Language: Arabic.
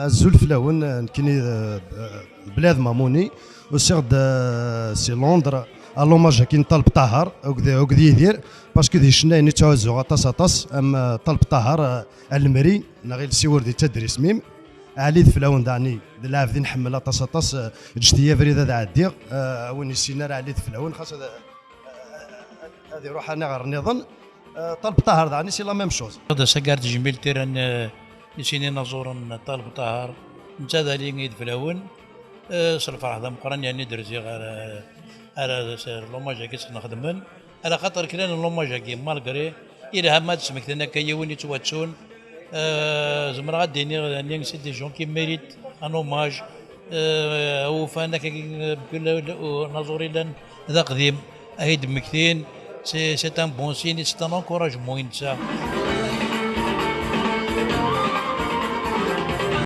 الزول فلاون كني بلاد ماموني وسيغد سي لندر الوماج كاين طلب طاهر وكذا يدير باسكو ذي شنا نتعوزو غطاس ام طلب طاهر المري نغير سيور دي تدريس ميم علي فلاون داني لعب ذي نحمل طاس جديه فريده ذا عديغ وين السينار علي فلاون خاص هذه روح انا غير نظن طلب طاهر داني سي لا ميم شوز هذا سكرت جميل تيران نسيني نزور طلب طاهر انت ذا لي فلاون صرف هذا مقرن يعني درزي على لوماجا كيس نخدمن على خاطر كلان لوماجا كي مالغري الى ما تسمك لنا كيوني تواتسون زمر غادي سي دي جون كي ميريت ان اوماج وفانا بكل نظري لان ذا قديم اهيد مكتين سي ان بون سين سي ان انكوراجمون